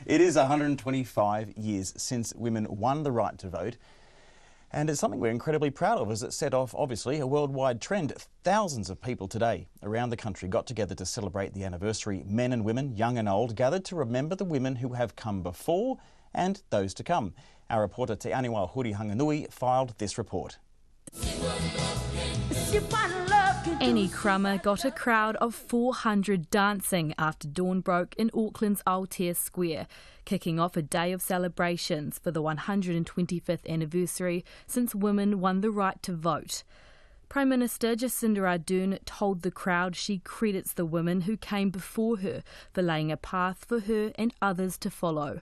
It is 125 years since women won the right to vote. And it's something we're incredibly proud of, as it set off, obviously, a worldwide trend. Thousands of people today around the country got together to celebrate the anniversary. Men and women, young and old, gathered to remember the women who have come before and those to come. Our reporter Te Aniwa Huri Hanganui filed this report. Annie Crummer got a crowd of 400 dancing after dawn broke in Auckland's Aotea Square, kicking off a day of celebrations for the 125th anniversary since women won the right to vote. Prime Minister Jacinda Ardern told the crowd she credits the women who came before her for laying a path for her and others to follow.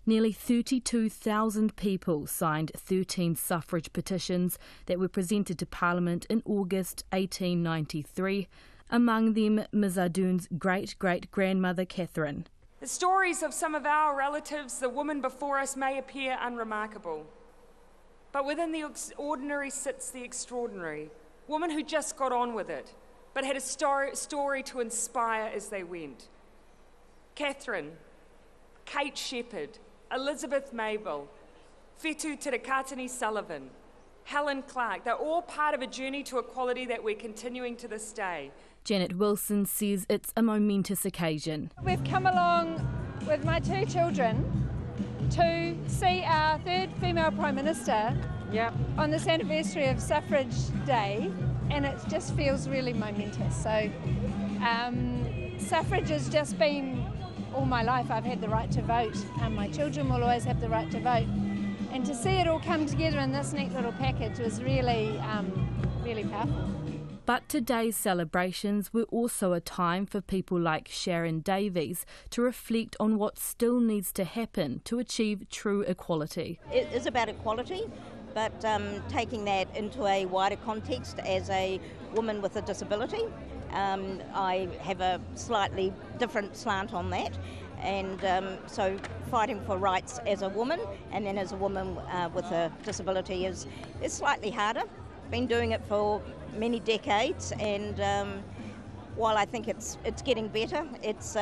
Nearly 32,000 people signed 13 suffrage petitions that were presented to Parliament in August 1893, among them Ms Ardern's great-great-grandmother Catherine. The stories of some of our relatives, the women before us, may appear unremarkable. But within the ordinary sits the extraordinary. Women who just got on with it, but had a story to inspire as they went. Catherine, Kate Shepherd, Elizabeth Mabel, Whetu Tirakatini Sullivan, Helen Clark, they're all part of a journey to equality that we're continuing to this day. Janet Wilson says it's a momentous occasion. We've come along with my two children to see our third female Prime Minister on this anniversary of Suffrage Day, and it just feels really momentous. So suffrage has just been, all my life I've had the right to vote, and my children will always have the right to vote. And to see it all come together in this neat little package was really, really powerful. But today's celebrations were also a time for people like Sharon Davies to reflect on what still needs to happen to achieve true equality. It is about equality, but taking that into a wider context as a woman with a disability. I have a slightly different slant on that, and so fighting for rights as a woman and then as a woman with a disability is slightly harder. Been doing it for many decades, and while I think it's getting better, it's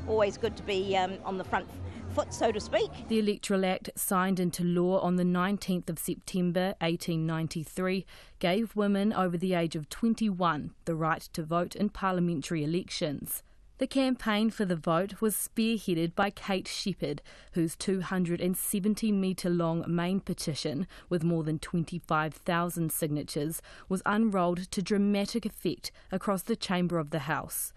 always good to be on the front foot, so to speak. The Electoral Act, signed into law on the 19th of September 1893, gave women over the age of 21 the right to vote in parliamentary elections. The campaign for the vote was spearheaded by Kate Shepherd, whose 270-metre-long main petition, with more than 25,000 signatures, was unrolled to dramatic effect across the chamber of the House.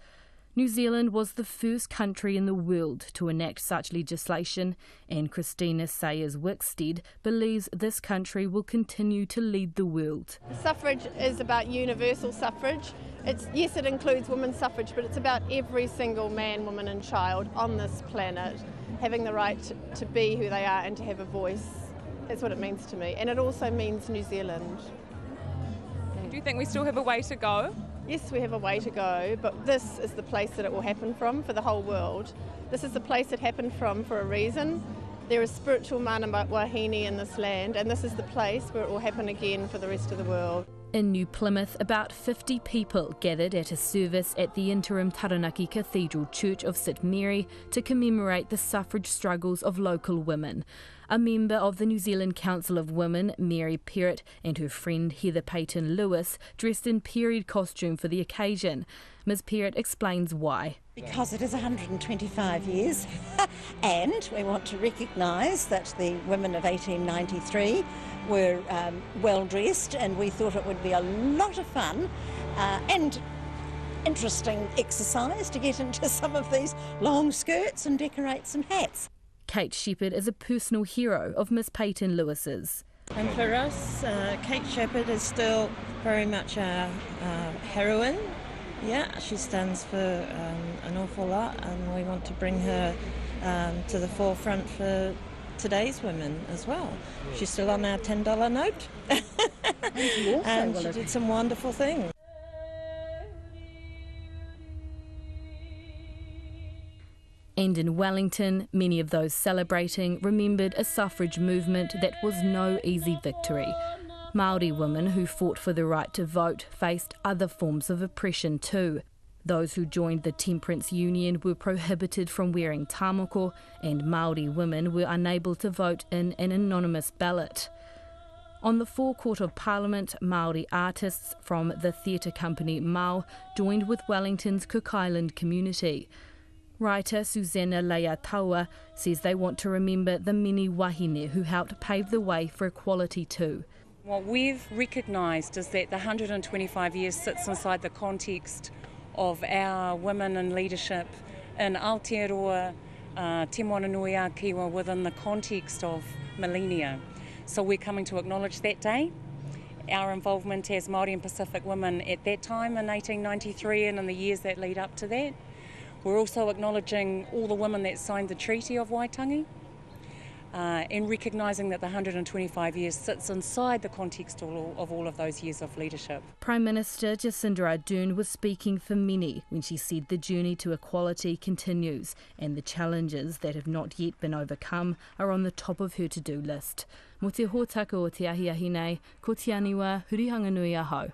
New Zealand was the first country in the world to enact such legislation, and Christina Sayers-Wickstead believes this country will continue to lead the world. Suffrage is about universal suffrage. Yes, it includes women's suffrage, but it's about every single man, woman and child on this planet having the right to be who they are and to have a voice. That's what it means to me. And it also means New Zealand. Do you think we still have a way to go? Yes, we have a way to go, but this is the place that it will happen from for the whole world. This is the place it happened from for a reason. There is spiritual mana wahine in this land, and this is the place where it will happen again for the rest of the world. In New Plymouth, about 50 people gathered at a service at the interim Taranaki Cathedral Church of St Mary to commemorate the suffrage struggles of local women. A member of the New Zealand Council of Women, Mary Perrott, and her friend Heather Payton-Lewis dressed in period costume for the occasion. Ms Perrott explains why. Because it is 125 years and we want to recognise that the women of 1893 were well dressed, and we thought it would be a lot of fun and interesting exercise to get into some of these long skirts and decorate some hats. Kate Shepherd is a personal hero of Miss Payton-Lewis's. And for us, Kate Shepherd is still very much our heroine. Yeah, she stands for an awful lot, and we want to bring her to the forefront for today's women as well. She's still on our $10 note, and she did some wonderful things. And in Wellington, many of those celebrating remembered a suffrage movement that was no easy victory. Māori women who fought for the right to vote faced other forms of oppression too. Those who joined the Temperance Union were prohibited from wearing tamoko, and Māori women were unable to vote in an anonymous ballot. On the forecourt of Parliament, Māori artists from the theatre company Mau joined with Wellington's Cook Island community. Writer Susanna Leataua says they want to remember the many wahine who helped pave the way for equality too. What we've recognised is that the 125 years sits inside the context of our women in leadership in Aotearoa, Te Moananui a Kiwa, within the context of millennia. So we're coming to acknowledge that day, our involvement as Māori and Pacific women at that time in 1893 and in the years that lead up to that. We're also acknowledging all the women that signed the Treaty of Waitangi and recognising that the 125 years sits inside the context of all of those years of leadership. Prime Minister Jacinda Ardern was speaking for many when she said the journey to equality continues and the challenges that have not yet been overcome are on the top of her to-do list. Mo te hōtaka o te ahiahi nei, ko te aniwa, hurihanga nui ahau.